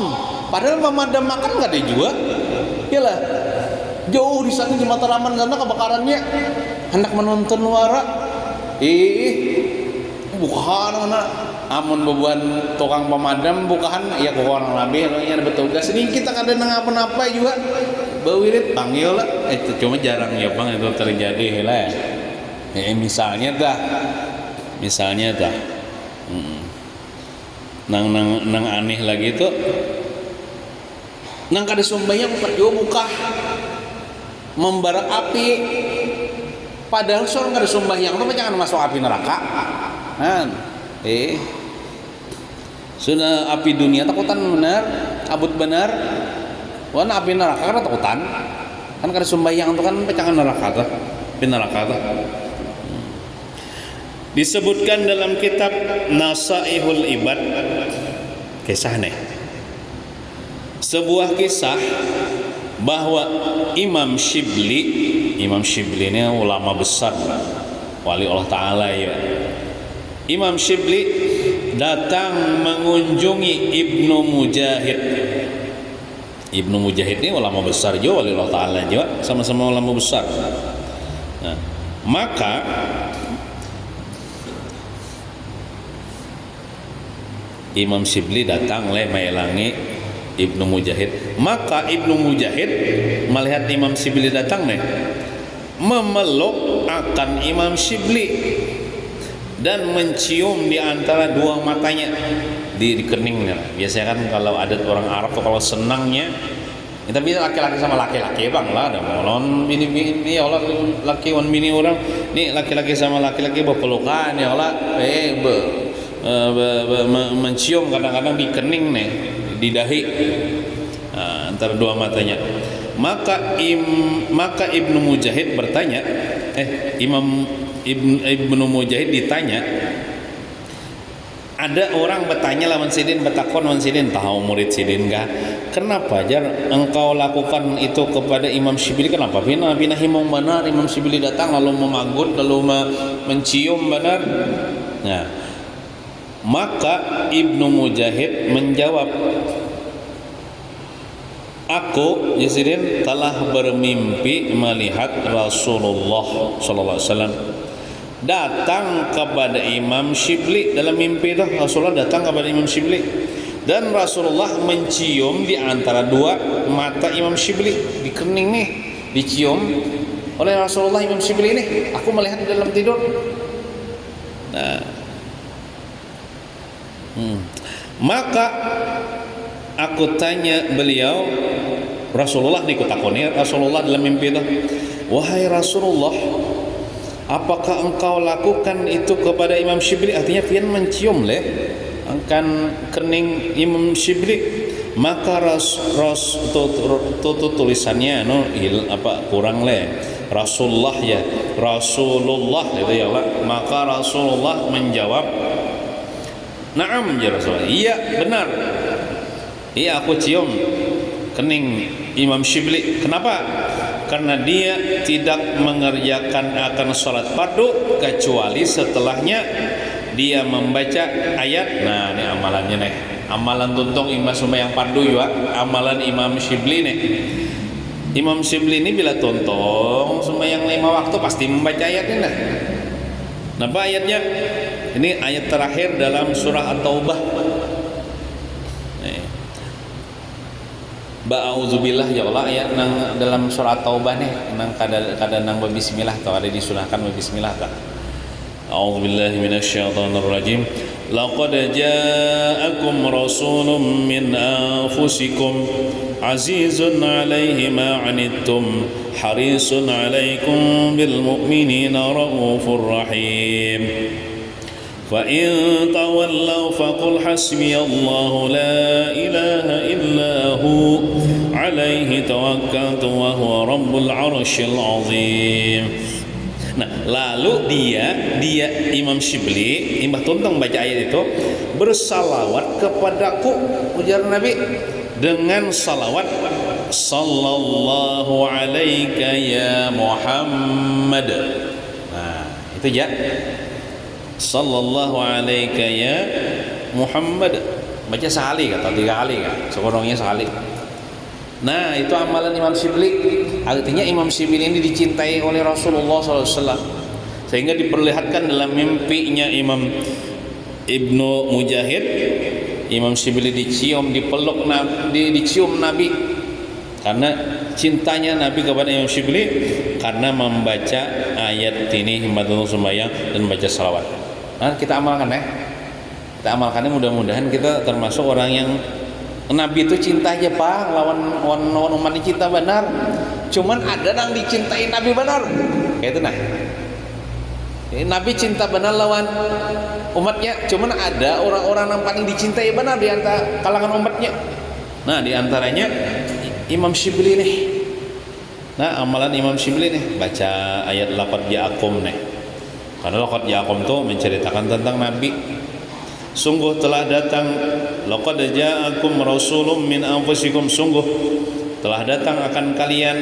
Padahal memadam makan nggak ada juga. Iyalah. Jauh di sana di Mataraman sana kebakarannya. Hendak menonton wara. Bukahan mana? Amun bebuan tukang pemadam bukahan ya kok orang labih nya ada bertugas. Ini kita kada nang apa-apa juga. Bawirid panggil lah. Itu cuma jarang ya Bang itu terjadi lah. Misalnya dah. Nang aneh lagi itu nang kada sembahyang perjo buka membara api, padahal seorang kada sembahyang itu jangan masuk api neraka kan. Sudah api dunia takutan benar, abut benar. Wana api neraka kada takutan kan kada sembahyang itu kan jangan neraka tuh, api neraka tuh. Disebutkan dalam kitab Nasaihul Ibad, kisah nih, sebuah kisah bahwa Imam Shibli ini ulama besar, wali Allah Ta'ala ya. Imam Shibli datang mengunjungi Ibnu Mujahid. Ibnu Mujahid ini ulama besar juga, wali Allah Ta'ala juga, sama-sama ulama besar. Nah, maka Imam Shibli datang melangi Ibnu Mujahid. Maka Ibnu Mujahid melihat Imam Shibli datang memeluk akan Imam Shibli dan mencium di antara dua matanya di keningnya. Biasanya kan kalau adat orang Arab tuh kalau senangnya kita bisa laki-laki sama laki-laki Bang lah, ada molon bini ya Allah, laki wan bini orang nih, laki-laki sama laki-laki berpelukan ya Allah, mencium kadang-kadang di kening nih, di dahi, antara dua matanya. Maka Ibnu Mujahid bertanya, Ibnu Mujahid ditanya, ada orang bertanya lawan sidin, bertakon lawan sidin, tahu murid sidin kah? Kenapa jar engkau lakukan itu kepada Imam Shibli? Kenapa? Bina himong benar, Imam Shibli datang lalu memagut, lalu mencium benar. Nah, maka Ibnu Mujahid menjawab, aku Yazidin telah bermimpi melihat Rasulullah sallallahu alaihi wasallam datang kepada Imam Shibli. Dalam mimpi itu Rasulullah datang kepada Imam Shibli dan Rasulullah mencium di antara dua mata Imam Shibli, di kening nih dicium oleh Rasulullah Imam Shibli ini. Aku melihat di dalam tidur. Nah, maka aku tanya beliau, Rasulullah dikutakoni Rasulullah dalam mimpi itu, wahai Rasulullah, apakah engkau lakukan itu kepada Imam Shibli? Artinya pian mencium akan kening Imam Shibli. Maka tulisannya kurang Rasulullah ya, Rasulullah itu ya Allah. Maka Rasulullah menjawab, na'am ya Rasulullah, iya benar, iya aku cium kening Imam Shibli. Kenapa? Karena dia tidak mengerjakan akan sholat fardu kecuali setelahnya dia membaca ayat. Nah ini amalannya amalan tuntung imam sembahyang fardu juga, amalan Imam Shibli Imam Shibli ini bila tuntung sembahyang 5 waktu pasti membaca ayat ini. Apa ayatnya? Ini ayat terakhir dalam surah At-Taubah. Ba'udzubillah ya Allah ayat nang dalam surat Taubah nih nang kada nang bismillah atau ada disunahkan bismillah tak. A'udzubillahi minasyaitonir rajim. Laqad ja'akum rasulun min anfusikum azizun 'alaihi ma 'anittum harisun 'alaikum bil mu'minina raufur rahim. فَإِن تَوَلَّوْا فَقُلْ حَسْبِيَ اللَّهُ لَا إِلَهَ إِلَّا هُوَ عَلَيْهِ تَوَكَّلْتُ وَهُوَ رَبُّ الْعَرْشِ الْعَظِيمِ. Nah, lalu dia Imam Syibli, Imam Tuntang baca ayat itu, bersalawat kepadaku, ujar Nabi dengan salawat, sallallahu alaika ya Muhammad. Nah, itu ya. Sallallahu alaika ya Muhammad. Baca sekali atau 3 kali kan? Sekurangnya sekali. Nah, itu amalan Imam Syibli. Artinya Imam Syibli ini dicintai oleh Rasulullah SAW, sehingga diperlihatkan dalam mimpinya Imam Ibnu Mujahid, Imam Syibli dicium, dipeluk dicium Nabi karena cintanya Nabi kepada Imam Syibli, karena membaca ayat ini himmatun sembahyang dan baca salawat. Nah, kita amalkan ya. Kita amalkannya, mudah-mudahan kita termasuk orang yang Nabi itu cinta aja Pak, lawan umat cinta benar. Cuman ada yang dicintai Nabi benar. Kayak itu nah. Nabi cinta benar lawan umatnya, cuman ada orang-orang yang paling dicintai benar di antara kalangan umatnya. Nah, di antaranya Imam Syibli nih. Nah, amalan Imam Syibli nih baca ayat laqad ja'akum nih. Karena laqad ja'akum itu menceritakan tentang Nabi. Sungguh telah datang, laqad ja'akum rasulun min anfusikum, sungguh telah datang akan kalian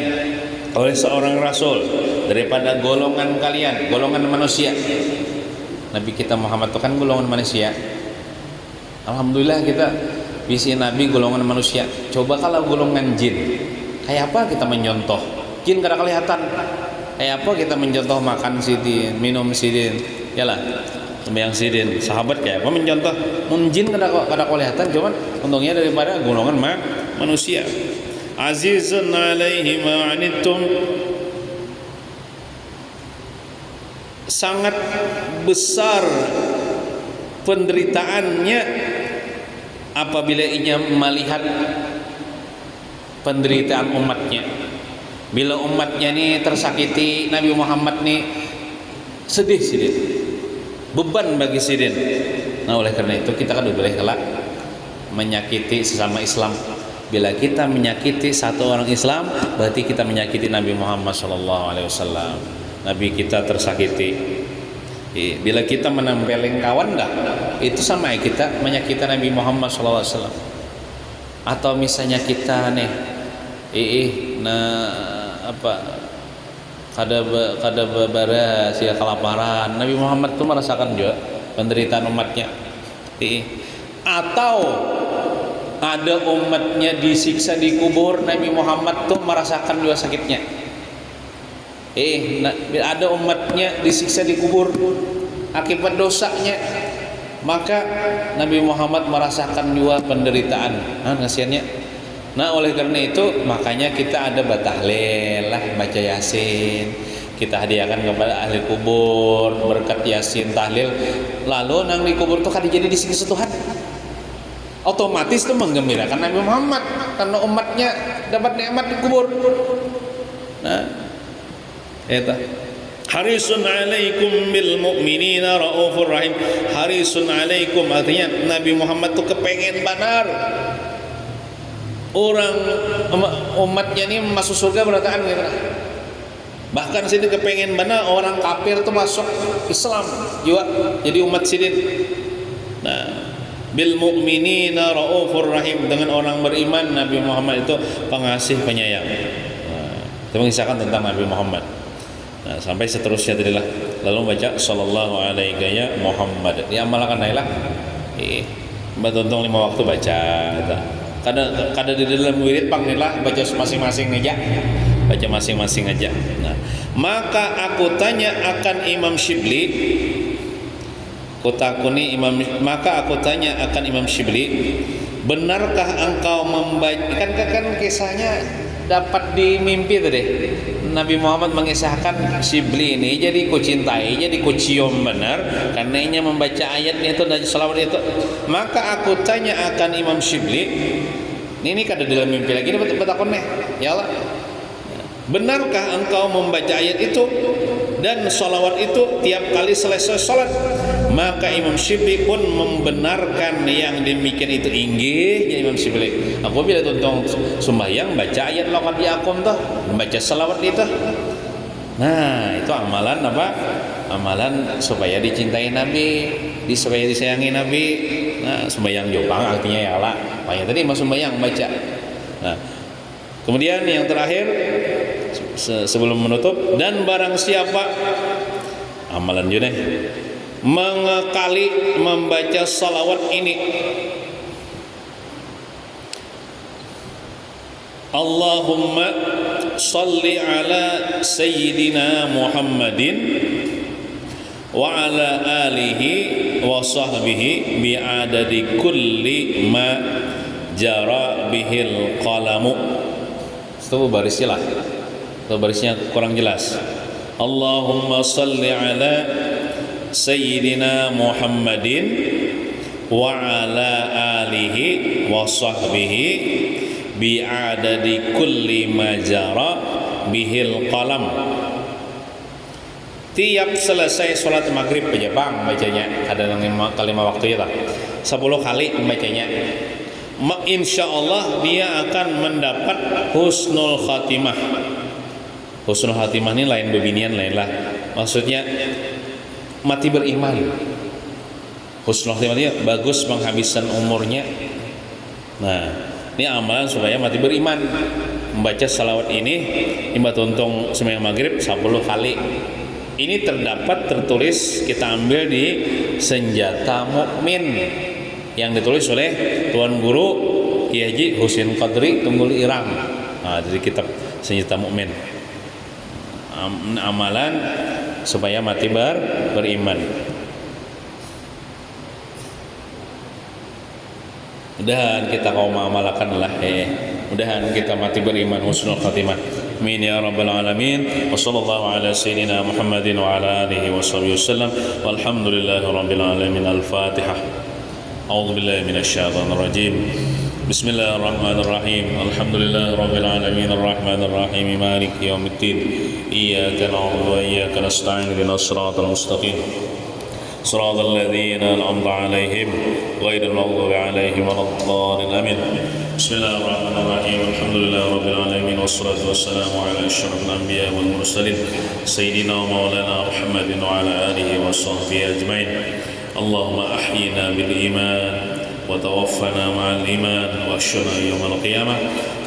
oleh seorang rasul daripada golongan kalian, golongan manusia. Nabi kita Muhammad itu kan golongan manusia. Alhamdulillah kita bisa Nabi golongan manusia. Coba kalau golongan jin, kayak apa kita mencontoh? Jin kada kelihatan. Kayak apa kita mencontoh makan sidin, minum sidin, yalah, sembahyang sidin. Sahabat kayak apa mencontoh? Jin kada kelihatan, cuman untungnya daripada golongan manusia. Azizun alaihi ma anittum, sangat besar penderitaannya apabila ia melihat penderitaan umatnya. Bila umatnya ini tersakiti, Nabi Muhammad ini sedih sidin, beban bagi sidin. Nah, oleh karena itu kita kan boleh kelak menyakiti sesama Islam. Bila kita menyakiti satu orang Islam, berarti kita menyakiti Nabi Muhammad SAW. Nabi kita tersakiti. Bila kita menempelin kawan dah, itu sama kita menyakiti Nabi Muhammad SAW. Atau misalnya kita nih, kada bara sia kelaparan, Nabi Muhammad tuh merasakan juga penderitaan umatnya. Atau ada umatnya disiksa di kubur, Nabi Muhammad tuh merasakan juga sakitnya. Ada umatnya disiksa di kubur akibat dosanya, maka Nabi Muhammad merasakan juga penderitaan. Nah, kasihannya. Nah, oleh karena itu makanya kita ada batahlil lah, baca Yasin. Kita hadiahkan kepada ahli kubur berkat Yasin, tahlil. Lalu nang di kubur tuh kada jadi disiksa Tuhan. Otomatis itu menggembirakan Nabi Muhammad karena umatnya dapat nikmat di kubur. Nah, eta harisun alaikum bil mu'minina raufur rahim. Harisun alaikum artinya Nabi Muhammad tuh kepengen benar orang umatnya ini masuk surga berataan gitu. Bahkan sini kepengen benar orang kafir tuh masuk Islam juga jadi umat sidin. Nah, bil mu'minina raufur rahim, dengan orang beriman Nabi Muhammad itu pengasih penyayang. Nah, itu mengisahkan tentang Nabi Muhammad. Nah, sampai seterusnya tadilah. Lalu baca sallallahu alaihi ya Muhammad. Diamalkan lah. Betul-betul 5 waktu baca. Kada di dalam wirid panggillah baca masing-masing aja. Baca masing-masing aja. Nah, maka aku tanya akan Imam Syibli. Maka aku tanya akan Imam Syibli, benarkah engkau membaca, kan kisahnya dapat di mimpi tadi. Nabi Muhammad mengisahkan Shibli ini jadi ku cintai, jadi ku cium benar karena ia membaca ayatnya itu dan selawat itu. Maka aku tanya akan Imam Shibli, ini kada dalam mimpi lagi, ini betakon nih, ya Allah, benarkah engkau membaca ayat itu dan salawat itu tiap kali selesai salat? Maka Imam Shibli pun membenarkan yang demikian itu. Inggih, jadi Imam Shibli, aku bila tuntung sembahyang baca ayat lokat diakum tuh, membaca salawat itu. Nah, itu amalan apa? Amalan supaya dicintai Nabi, supaya disayangi Nabi. Nah, sembahyang jopang artinya ya Allah. Payah tadi mas sembahyang baca. Nah, kemudian yang terakhir sebelum menutup, dan barang siapa amalan juga mengekali membaca salawat ini, Allahumma salli ala sayyidina Muhammadin wa ala alihi wa sahbihi bi'adadi kulli ma jara bihil qalamu. Itu barisnya lah, itu barisnya kurang jelas. Allahumma salli ala sayyidina Muhammadin wa ala alihi wa sahbihi bi'adadi kulli majara bihil qalam. Tiap selesai sholat maghrib aja bang bacanya, ada kalimat waktu ya 10 kali membacanya, insya Allah dia akan mendapat husnul khatimah. Husnul khatimah ini lain bebinian lain lah, maksudnya mati beriman. Husnul khatimah bagus penghabisan umurnya. Nah, ini amalan supaya mati beriman. Membaca salawat ini imba tuntung sembahyang maghrib 10 kali. Ini tertulis, kita ambil di Senjata Mukmin yang ditulis oleh Tuan Guru Kiai Haji Husin Qadri Tunggul Irang. Nah, dari kitab Senjata Mukmin. Amalan supaya mati beriman. Mudahan kita kaum mengamalkan lah, mudahan kita mati beriman husnul khatimah. Amin ya rabbal alamin. Wa sallallahu ala sayyidina Muhammadin wa ala alihi wa sahbihi wasallam. Walhamdulillahi rabbil alamin. Al-Fatihah. A'udzu billahi minasy syaithanir rajim. Bismillahirrahmanirrahim. Alhamdulillahi rabbil alamin arrahmanir rahim maliki yaumiddin. Iyyaka na'budu wa iyyaka nasta'in ihdinas siratal mustaqim. Shiratal ladzina an'amta 'alaihim ghairil maghdubi 'alaihim waladdallin. Amin. Bismillahirrahmanirrahim. Alhamdulillahi rabbil alamin wassalatu wassalamu ala asyrafil anbiya'i wal mursalin sayyidina wa maulana Muhammadin wa ala alihi wa sahbihi ajmain. Allahumma ahyina bil iman وتوفنا مع الإيمان وأحشرنا يوم القيامة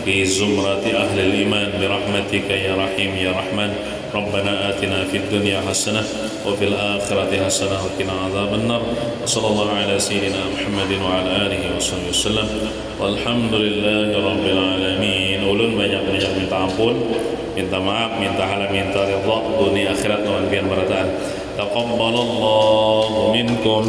في زمرة أهل الإيمان برحمتك يا رحيم يا رحمن. ربنا آتنا في الدنيا حسنة وفي الآخرة حسنة وقنا عذاب النار. وصلى الله على سيدنا محمد وعلى آله وصحبه وسلم والحمد لله رب العالمين. Ulun banyak-banyak minta ampun, minta maaf, minta halal, minta ridha dunia akhirat, nuhun pian barataan. Taqabbalallahu minkum